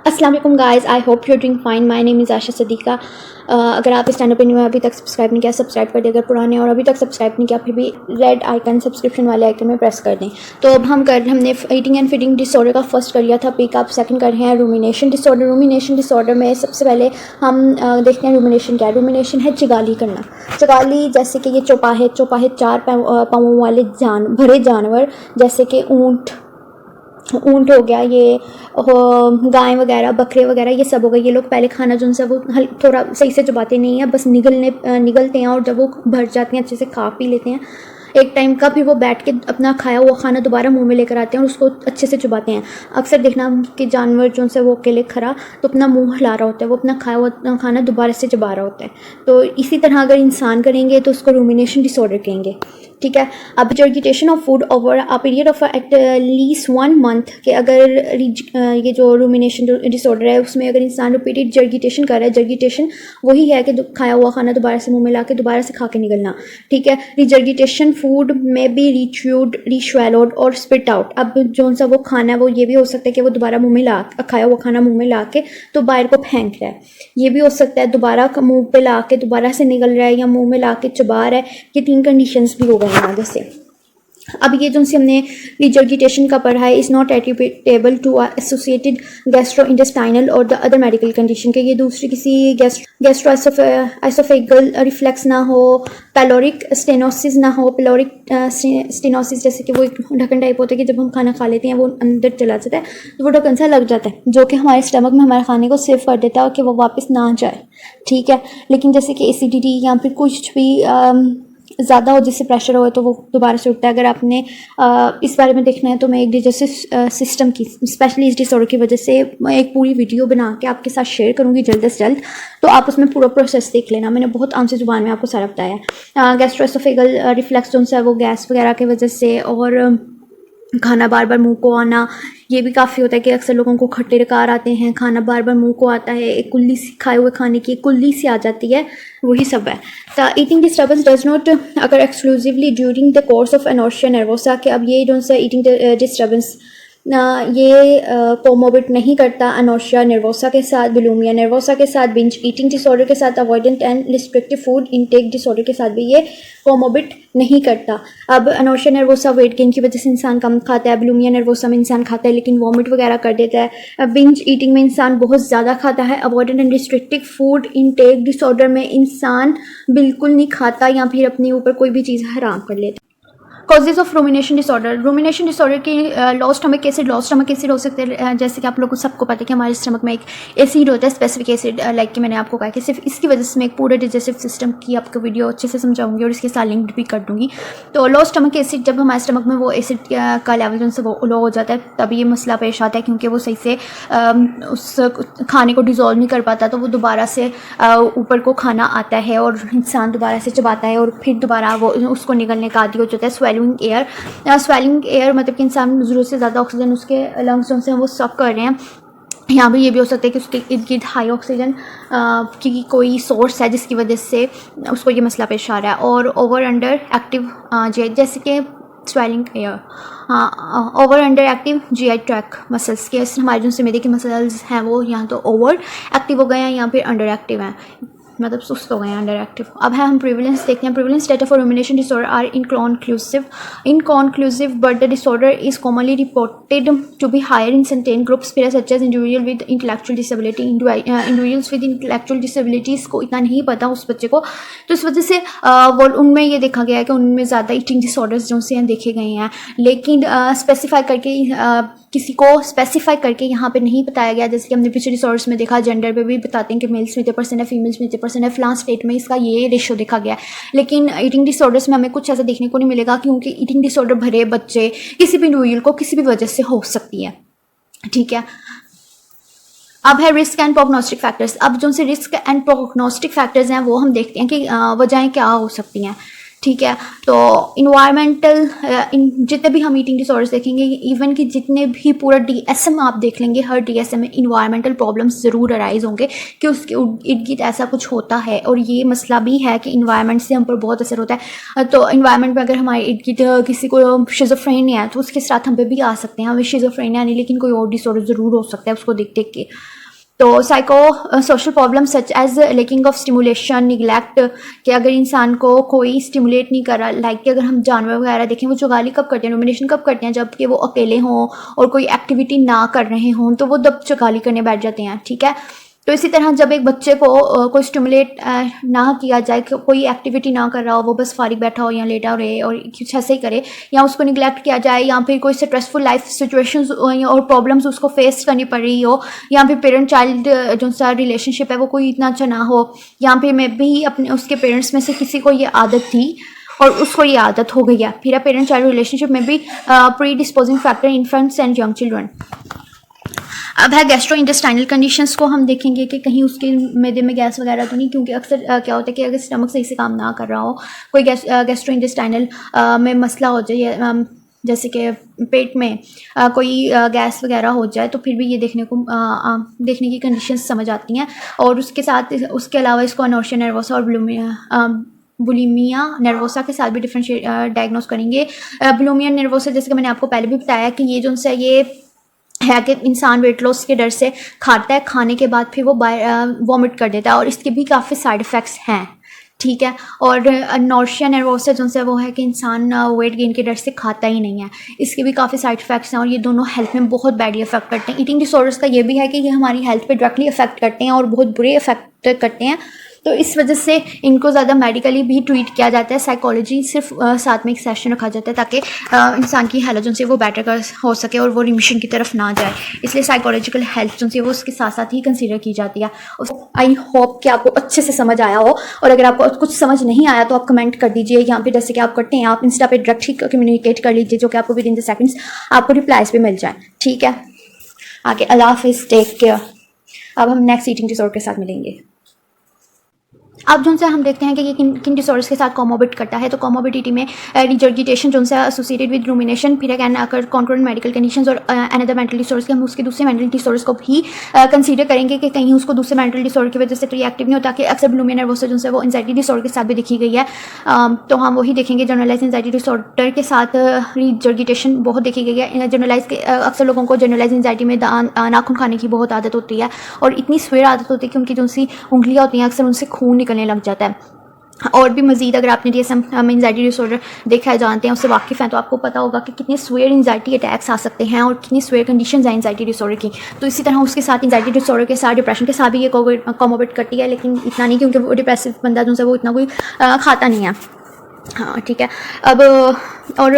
अस्सलाम वालेकुम guys, I hope you are doing fine. My name is Asha Sadiqa. अगर आप इस चैनल पर न्यू है, अभी तक सब्सक्राइब नहीं किया, सब्सक्राइब कर दें। अगर पुराने और अभी तक सब्सक्राइब नहीं किया, फिर भी रेड आइकन सब्सक्रिप्शन वाले आइकन में प्रेस कर दें। तो अब हमने ईटिंग एंड फीडिंग डिसऑर्डर का फर्स्ट कर लिया था पिक। आप सेकंड कर रहे हैं रूमिनेशन डिसऑर्डर। रूमिनेशन डिसऑर्डर में सबसे पहले हम देखते हैं रूमिनेशन क्या है। रूमिनेशन है चगाली करना। चगाली जैसे कि ये चौपाहे चार पाँवों वाले भरे जानवर जैसे कि ऊँट हो गया, ये गाय वगैरह, बकरे वगैरह, ये सब हो गए। ये लोग पहले खाना जो उनसे वो थोड़ा सही से चबाते नहीं है, बस निगलते हैं, और जब वो भर जाते हैं अच्छे से खा पी लेते हैं एक टाइम का, फिर वो बैठ के अपना खाया हुआ खाना दोबारा मुंह में लेकर आते हैं और उसको अच्छे से चबाते हैं। अक्सर देखना कि जानवर जो उनसे वो अकेले खड़ा तो अपना मुंह हिला रहा होता है, वो अपना खाया हुआ खाना दोबारा से चबा रहा होता है। तो इसी तरह अगर इंसान करेंगे तो उसको रूमिनेशन डिसऑर्डर कहेंगे। ठीक है। अब regurgitation of food over a period of at least 1 month के अगर ये जो रूमिनेशन डिसऑर्डर है उसमें अगर इंसान रिपीटेड जर्गिटेशन कर रहा है, जर्गिटेशन वही है कि खाया हुआ खाना दोबारा से मुंह में ला के दोबारा से खा के निकलना। ठीक है। रिजर्गिटेशन फूड में बी रिच्यूड, रिश्वैलोड और स्पिट आउट। अब जो सा वो खाना है वो ये भी हो सकता है कि वो दोबारा मुंह में ला खाया हुआ खाना मुंह में ला के तो बाहर को फेंक रहा है। ये भी हो सकता है दोबारा मुंह पे ला के दोबारा से निकल रहा है या मुंह में ला के चबा रहा है। ये 3 कंडीशंस भी हो गए हैं जैसे। अब ये जो हमने रिजर्गिटेशन का पढ़ा है, is not attributable to associated gastro intestinal और द अदर मेडिकल कंडीशन के। ये दूसरी किसी गैस्ट्रो एसोफेगल रिफ्लेक्स ना हो, पेलोरिक स्टेनोसिस ना हो। पेलोरिक स्टेनोसिस जैसे कि वो एक ढक्कन टाइप होता है कि जब हम खाना खा लेते हैं वो अंदर चला जाता है तो वो ढक्कन सा लग जाता है जो कि हमारे स्टमक में हमारे खाने को सेव कर देता है और कि वो वापस ना जाए। ठीक है। लेकिन जैसे कि एसिडिटी या फिर कुछ भी ज़्यादा हो, जिससे प्रेशर हो तो वो दोबारा से उठता है। अगर आपने इस बारे में देखना है तो मैं एक डाइजेस्टिव सिस्टम की, स्पेशली इस डिसऑर्डर की वजह से मैं एक पूरी वीडियो बना के आपके साथ शेयर करूँगी जल्द से जल्द, तो आप उसमें पूरा प्रोसेस देख लेना। मैंने बहुत आम से ज़ुबान में आपको सारा बताया। गैस्ट्रोएसोफेगल रिफ्लेक्स जो है वो गैस वगैरह की वजह से, और खाना बार बार मुंह को आना, ये भी काफ़ी होता है कि अक्सर लोगों को खट्टे डकार आते हैं, खाना बार बार मुंह को आता है, एक कुल्ली सी खाए हुए खाने की एक कुल्ली सी आ जाती है, वही सब है। The eating disturbance does not occur exclusively during the course of anorexia nervosa के। अब ये जो सा ईटिंग डिस्टर्बेंस ये कोमोबिट नहीं करता एनोर्शिया नर्वोसा के साथ, बुलिमिया नर्वोसा के साथ, बिंज ईटिंग डिसऑर्डर के साथ, avoidant and restrictive food intake disorder के साथ भी ये कोमोबिट नहीं करता। अब एनोर्शिया नर्वोसा वेट गेन की वजह से इंसान कम खाता है, बुलिमिया नर्वोसा में इंसान खाता है लेकिन वॉमिट वगैरह कर देता है, बिंज ईटिंग में इंसान बहुत ज़्यादा खाता है, avoidant and restrictive food intake disorder में इंसान बिल्कुल नहीं खाता या फिर अपने ऊपर कोई भी चीज़ हराम कर लेता है। Causes of rumination disorder. Rumination disorder की लो स्टमक एसिड हो सकते हैं। जैसे कि आप लोगों को सबको पता है कि हमारे स्टमक में एक एसिड होता है, स्पेसिफिक एसिड, लाइक कि मैंने आपको कहा कि सिर्फ इसकी वजह से मैं एक पूरे डाइजेस्टिव सिस्टम की आपको वीडियो अच्छे से समझाऊंगी और इसके साथ लिंक भी कर दूंगी। तो लो स्टमक एसिड, जब हमारे स्टमक में वो एसिड का लेवल जो है वो लो हो जाता है तभी ये मसला पेश आता है, क्योंकि वो सही से उस खाने को डिज़ोल्व नहीं कर पाता, तो वो दोबारा से ऊपर को खाना आता है और इंसान दोबारा से चबाता है और फिर दोबारा वो उसको निकलने का आदी हो जाता है। स्वेलिंग एयर मतलब कि इंसान ज़रूरत से ज़्यादा ऑक्सीजन उसके लंग्स जो हैं वो सक कर रहे हैं। यहाँ पर ये भी हो सकता है कि उसके इर्द गिर्द हाई ऑक्सीजन की कोई सोर्स है जिसकी वजह से उसको ये मसला पेश आ रहा है। और ओवर अंडर एक्टिव जैसे कि swelling air, over under active GI track muscles के, हमारे जो सिमेरे के मसल्स हैं वो यहाँ तो ओवर एक्टिव हो गए हैं, यहाँ पे अंडर एक्टिव हैं, मतलब सुस्त हो गए हैं, अंडर एक्टिव। अब है हम प्रिवलेंस देखते हैं। Prevalence data for rumination disorder are inconclusive but the disorder is commonly reported to be higher in certain groups such as individual with intellectual disability. Individuals with intellectual disabilities को इतना नहीं पता उस बच्चे को, तो इस वजह से वो उनमें ये देखा गया है कि उनमें ज़्यादा ईटिंग डिसऑर्डर्स जो से देखे गए हैं। लेकिन स्पेसिफाई करके किसी को स्पेसिफाई करके यहाँ पे नहीं बताया गया, जैसे कि हमने पिछले डिसऑर्डर्स में देखा, जेंडर पे भी बताते हैं कि मेल्स में 30% है, फीमेल्स में 30% है, फलां स्टेट में इसका ये रेशो देखा गया है। लेकिन ईटिंग डिसऑर्डर्स में हमें कुछ ऐसा देखने को नहीं मिलेगा, क्योंकि ईटिंग डिसऑर्डर भरे बच्चे किसी भी इंडिविजुअल को किसी भी वजह से हो सकती है। ठीक है। अब है रिस्क एंड प्रोग्नोस्टिक फैक्टर्स। अब जो से रिस्क एंड प्रोग्नोस्टिक फैक्टर्स हैं वो हम देखते हैं कि वजहें क्या हो सकती हैं। ठीक है। तो इन्वायरमेंटल जितने भी हम ईटिंग डिसऑर्डर्स देखेंगे, इवन कि जितने भी पूरा DSM आप देख लेंगे, हर DSM में इन्वायरमेंटल प्रॉब्लम्स ज़रूर अराइज होंगे कि उसके इर्द गिर्द ऐसा कुछ होता है। और ये मसला भी है कि इन्वायरमेंट से हम पर बहुत असर होता है। तो इन्वायरमेंट में अगर हमारे इर्द गिर्द किसी को शिज़ोफ्रेनिया है तो उसके साथ हम पे भी आ सकते हैं। हमें शिज़ोफ्रेनिया नहीं, लेकिन कोई और डिसऑर्डर ज़रूर हो सकता है उसको देख देख के। तो psycho social problem such as lacking of stimulation, neglect, कि अगर इंसान को कोई स्टिमुलेट नहीं कर रहा, लाइक कि अगर हम जानवर वगैरह देखें, वो चुगाली कब करते हैं, नॉमिनेशन कब करते हैं, जबकि वो अकेले हों और कोई एक्टिविटी ना कर रहे हों तो वो दब चुगाली करने बैठ जाते हैं। ठीक है। तो इसी तरह जब एक बच्चे को कोई स्टिमुलेट ना किया जाए, कोई एक्टिविटी ना कर रहा हो, वो बस फारिग बैठा हो या लेटा रहे और कुछ ऐसे ही करे, या उसको निगलेक्ट किया जाए, या फिर कोई स्ट्रेसफुल लाइफ सिचुएशंस और प्रॉब्लम्स उसको फेस करनी पड़ रही हो, या फिर पेरेंट चाइल्ड जो सा रिलेशनशिप है वो कोई इतना अच्छा ना हो, या फिर मैं भी अपने उसके पेरेंट्स में से किसी को ये आदत थी और उसको ये आदत हो गई है, फिर पेरेंट चाइल्ड रिलेशनशिप में भी pre disposing factor infants and young children. अब है गैस्ट्रो इंटेस्टाइनल कंडीशंस को हम देखेंगे कि कहीं उसके मैदे में गैस वगैरह तो नहीं, क्योंकि अक्सर क्या होता है कि अगर स्टमक सही से काम ना कर रहा हो, कोई गैस्ट्रो इंटेस्टाइनल में मसला हो जाए, जैसे कि पेट में कोई गैस वगैरह हो जाए, तो फिर भी ये देखने की कंडीशंस समझ आती हैं। और उसके अलावा इसको अनोर्शिया नर्वोसा और बुलिमिया नर्वोसा के साथ भी डिफरेंशिएट डायग्नोस करेंगे। बुलिमिया नर्वोसा जैसे कि मैंने आपको पहले भी बताया कि ये जो है ये है कि इंसान वेट लॉस के डर से खाता है, खाने के बाद फिर वो वॉमिट कर देता है, और इसके भी काफ़ी साइड इफ़ेक्ट्स हैं। ठीक है। और नॉर्शिया नर्वोसा जो है वो है कि इंसान वेट गेन के डर से खाता ही नहीं है, इसके भी काफ़ी साइड इफ़ेक्ट्स हैं, और ये दोनों हेल्थ में बहुत बैडली इफेक्ट करते हैं। ईटिंग डिसऑर्डर्स का ये भी है कि ये हमारी हेल्थ पे डायरेक्टली इफेक्ट करते हैं और बहुत बुरे इफेक्ट करते हैं। तो इस वजह से इनको ज़्यादा मेडिकली भी ट्रीट किया जाता है, साइकोलॉजी सिर्फ साथ में एक सेशन रखा जाता है ताकि इंसान की हेल्थ जो से वो बेटर हो सके और वो रिमिशन की तरफ ना जाए, इसलिए साइकोलॉजिकल हेल्थ जो से वो उसके साथ साथ ही कंसीडर की जाती है। आई होप कि आपको अच्छे से समझ आया हो, और अगर आपको कुछ समझ नहीं आया तो आप कमेंट कर दीजिए यहाँ पे, जैसे कि आप करते हैं, आप इंस्टा पे डायरेक्ट ही कम्युनिकेट कर लीजिए, जो कि आपको विद इन द सेकंड्स आपको रिप्लाइज भी मिल जाए। ठीक है। आगे अल्लाह हाफिज़, टेक केयर। अब हम नेक्स्ट ईटिंग डिसऑर्डर के साथ मिलेंगे। अब जो से हम देखते हैं कि ये किन डिसऑर्डर्स के साथ कॉमोबिट करता है। तो कॉमोबिडिटी में रिजर्जिटेशन जो है एसोसिएटेड विद रूमिनेशन, फिर can occur congruent medical conditions और अनदर मेंटल डिसऑर्डर्स के हम उसके दूसरे मेंटल डिसऑर्डर्स को भी कंसीडर करेंगे कि कहीं उसको दूसरे मेंटल डिसऑर्डर की वजह से तो ये एक्टिव नहीं होता, कि अक्सर बुलिमिया नर्वोसा जो है वो एंजाइटी डिसऑर्डर के साथ भी देखी गई है। तो हम वही देखेंगे, जनरलाइज एंजाइटी डिसऑर्डर के साथ रिजर्जिटेशन बहुत देखी गई है। जनरलाइज के अक्सर लोगों को जनरलाइज एंजाइटी में नाखून खाने की बहुत आदत होती है, और इतनी स्वेर आदत होती है कि उनकी जो सी उंगलियाँ होती हैं अक्सर उनसे खून निकलने लग जाता है। और भी मजीद अगर आपने DSM एंजाइटी डिसऑर्डर देखा है, जानते हैं, उससे वाकिफ़ हैं, तो आपको पता होगा कि कितने स्वेयर एंजाइटी अटैक्स आ सकते हैं और कितनी स्वेयर कंडीशंस हैं एंजाइटी डिसऑर्डर की। तो इसी तरह उसके साथ एंजाइटी डिसऑर्डर के साथ डिप्रेशन के साथ भी ये कॉमोबिट करती है, लेकिन इतना नहीं, क्योंकि वो डिप्रेसिव बंदा जो है वो इतना कोई खाता नहीं है। हाँ ठीक है। अब और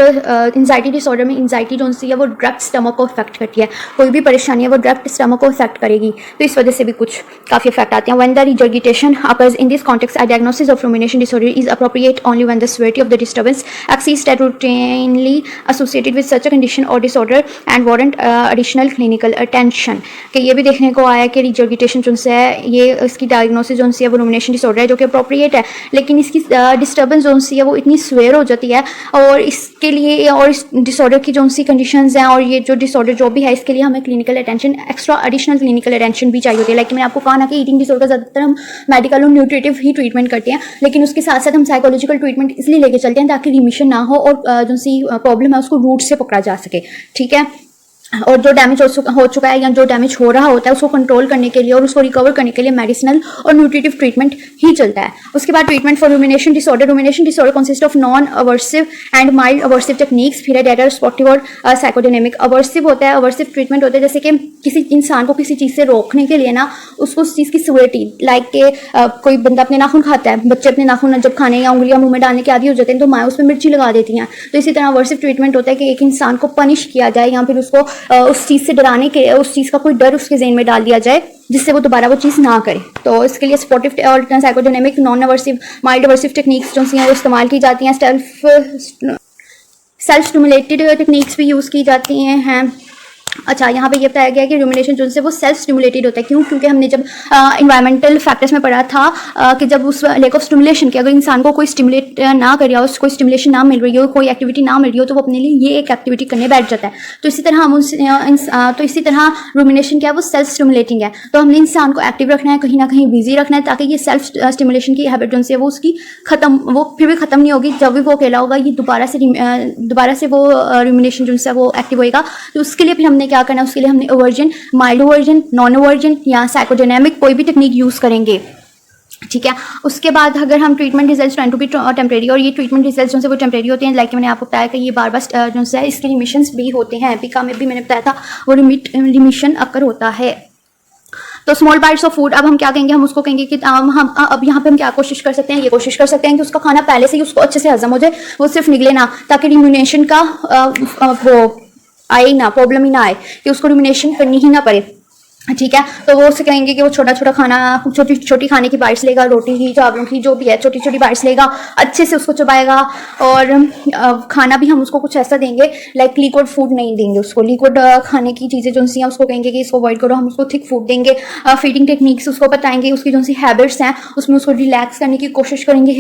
एंजाइटी डिसऑर्डर में एंजाइटी जो है वो डायरेक्ट स्टमक को इफेक्ट करती है, कोई भी परेशानी है वो डायरेक्ट स्टमक को इफेक्ट करेगी, तो इस वजह से भी कुछ काफ़ी इफेक्ट आते हैं। When the regurgitation occurs in this context, a diagnosis of rumination disorder is appropriate only when the severity of the disturbance exceeds that routinely associated with such a condition or disorder and warrant additional clinical attention। कि ये भी देखने को आया कि रिजर्जिटेशन जो है ये इसकी डायग्नोसिस जो है वो रूमिनेशन डिसऑर्डर है, जो कि अप्रोप्रिएट है, लेकिन इसकी डिस्टर्बेंस जो है वो इतनी स्वेयर हो जाती है, और इसके लिए और इस डिसऑर्डर की जो सी कंडीशंस हैं और ये जो डिसऑर्डर जो भी है, इसके लिए हमें clinical attention, extra additional clinical attention भी चाहिए होती है। लाइक मैंने आपको कहा ना कि ईटिंग डिसऑर्डर ज़्यादातर हम मेडिकल और न्यूट्रिटिव ही ट्रीटमेंट करते हैं, लेकिन उसके साथ साथ हम साइकोलॉजिकल ट्रीटमेंट इसलिए लेके चलते हैं ताकि रिमिशन ना हो और जो सी प्रॉब्लम है उसको रूट से पकड़ा जा सके। ठीक है। और जो डैमेज हो चुका है या जो डैमेज हो रहा होता है उसको कंट्रोल करने के लिए और उसको रिकवर करने के लिए मेडिसिनल और न्यूट्रिटिव ट्रीटमेंट ही चलता है। उसके बाद treatment for rumination disorder. Rumination disorder consist of non aversive and mild aversive techniques, फिर डेटा स्पोर्टिव और साइकोडायनेमिक। अवर्सिव होता है, अवर्सिव ट्रीटमेंट होता है जैसे कि किसी इंसान को किसी चीज़ से रोकने के लिए ना उसको उस चीज़ की सिवियरिटी, लाइक के कोई बंदा अपने नाखून खाता है, बच्चे अपने नाखून जब खाने या उंगलियां मुंह में डालने के आदी हो जाते हैं तो माँ उस पर मिर्ची लगा देती हैं। तो इसी तरह अवर्सिव ट्रीटमेंट होता है कि एक इंसान को पनिश किया जाए या फिर उसको उस चीज़ से डराने के, उस चीज़ का कोई डर उसके ज़हन में डाल दिया जाए जिससे वो दोबारा वो चीज़ ना करे। तो इसके लिए सपोर्टिव और psychodynamic, non aversive, mild aversive techniques जो हैं वो इस्तेमाल की जाती हैं। सेल्फ स्टिमुलेटेड टेक्निक्स भी यूज़ की जाती हैं। अच्छा, यहाँ पे ये बताया गया कि रूमिनेशन जो है वो सेल्फ स्टिमुलेटेड होता है। क्यों? क्योंकि हमने जब इन्वायरमेंटल फैक्टर्स में पढ़ा था कि जब उस लैक ऑफ स्टिमुलेशन के अगर इंसान को कोई स्टिमुलेट ना कर रहा हो, कोई स्टिमुलेशन ना मिल रही हो, कोई एक्टिविटी ना मिल रही हो, तो वो अपने लिए ये एक एक्टिविटी करने बैठ जाता है। तो इसी तरह हम तो इसी तरह रूमिनेशन क्या है, वो सेल्फ स्टिमुलेटिंग है। तो हमने इंसान को एक्टिव रखना है, कहीं ना कहीं बिजी रखना है, ताकि ये सेल्फ स्टिमुलेशन की हैबिट जो है वो उसकी वो फिर भी खत्म नहीं होगी। जब भी वो अकेला होगा, ये दोबारा से वो रूमिनेशन जो है वो एक्टिव होएगा। तो उसके लिए फिर हमने क्या करना है, उसके लिए हमने aversion, mild aversion, non aversion या साइकोडायनेमिक कोई भी टेक्निक यूज़ करेंगे। ठीक है। उसके बाद अगर हम treatment results to be temporary, और ये ट्रीटमेंट रिजल्ट्स जो वो टेम्परेरी होते हैं, लाइक मैंने आपको बताया कि ये बार बार जो है इसके रिमिशंस भी होते हैं। एपिका में भी मैंने बताया था वो रिमिशन अकर होता है। तो स्मॉल बाइट्स ऑफ फूड, अब हम क्या कहेंगे, हम उसको कहेंगे कि हम अब यहाँ पे हम क्या कोशिश कर सकते हैं, ये कोशिश कर सकते हैं कि उसका खाना पहले से ही उसको अच्छे से हजम हो जाए, वो सिर्फ निकले ना, ताकि रिम्यूनेशन का वो आए ना, प्रॉब्लम ही ना आए कि उसको रिम्यूनेशन करनी ही ना पड़े। ठीक है। तो वो उससे कहेंगे कि वो छोटा छोटा खाना, छोटी छोटी खाने की बाइट्स लेगा, रोटी की, चावलों की, जो भी है छोटी छोटी बाइट्स लेगा, अच्छे से उसको चबाएगा। और खाना भी हम उसको कुछ ऐसा देंगे, लाइक लिक्विड फूड नहीं देंगे उसको। लिक्विड खाने की चीज़ें जो सी हैं उसको कहेंगे कि इसको अवॉइड करो, हम उसको थिक फूड देंगे। फीडिंग टेक्निक्स उसको बताएंगे, उसकी जो सी हैबिट्स हैं उसमें उसको रिलैक्स करने की कोशिश करेंगे।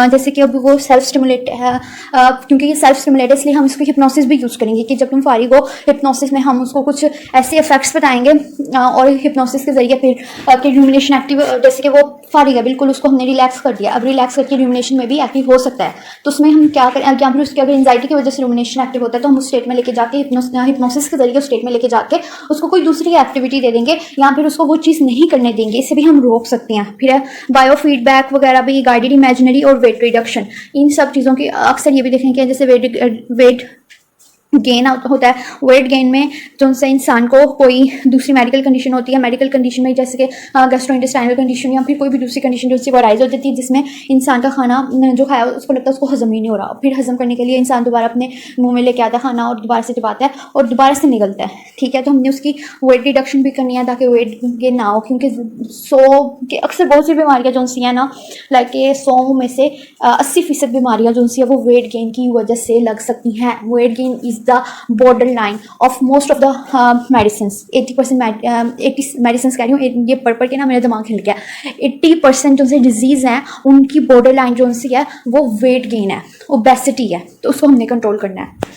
जैसे कि अब वो सेल्फ स्टिमुलेट है, क्योंकि ये सेल्फ स्टिमुलेट है, इसलिए हम इसको हिप्नोसिस भी यूज़ करेंगे कि जब तुम फारिग हो, हिप्नोसिस में हम उसको कुछ ऐसे इफेक्ट्स बताएंगे और हिप्नोसिस के जरिए फिर कि रूमिनेशन एक्टिव, जैसे कि वो फारिग है बिल्कुल, उसको हमने रिलैक्स कर दिया, अब रिलैक्स करके रूमिनेशन में भी एक्टिव हो सकता है। तो उसमें हम क्या करें, या फिर उसकी अगर एंजाइटी की वजह से रूमिनेशन एक्टिव होता है तो हम उस स्टेट में लेके जाके हिप्नोसिस के जरिए उस स्टेट में लेके जाके उसको कोई दूसरी एक्टिविटी दे देंगे, या फिर उसको वो चीज़ नहीं करने देंगे। इसे भी हम रोक सकते हैं। फिर बायो फीडबैक वगैरह भी, गाइडेड इमेजिनरी और वेट रिडक्शन, इन सब चीज़ों की अक्सर ये भी देखेंगे, जैसे वेट गेन होता है। वेट गेन में जो उनसे इंसान को कोई दूसरी मेडिकल कंडीशन होती है, मेडिकल कंडीशन में जैसे कि गैस्ट्रोइंटेस्टाइनल कंडीशन या फिर कोई भी दूसरी कंडीशन जो उससे राइज हो जाती है, जिसमें इंसान का खाना जो खाया उसको लगता है उसको हजम ही नहीं हो रहा। फिर हजम करने के लिए इंसान दोबारा अपने मुंह में लेके आता है खाना और दोबारा से चबाता है और दोबारा से निकलता है। ठीक है। तो हमने उसकी वेट रिडक्शन भी करनी है ताकि वेट गेन ना हो, क्योंकि 100 के अक्सर बहुत सी बीमारियाँ जो सी हैं ना, लाइक 100 में से 80% बीमारियाँ जो सी है वो वेट गेन की वजह से लग सकती हैं। Weight gain is the borderline of most of the medicines। 80 medicine कह रही हूँ, ये पढ़ के ना मेरा दिमाग हिल गया। 80% जो से डिजीज़ हैं उनकी बॉर्डर लाइन जो सी है वो वेट गेन है, ओबेसिटी है। तो उसको हमने कंट्रोल करना है।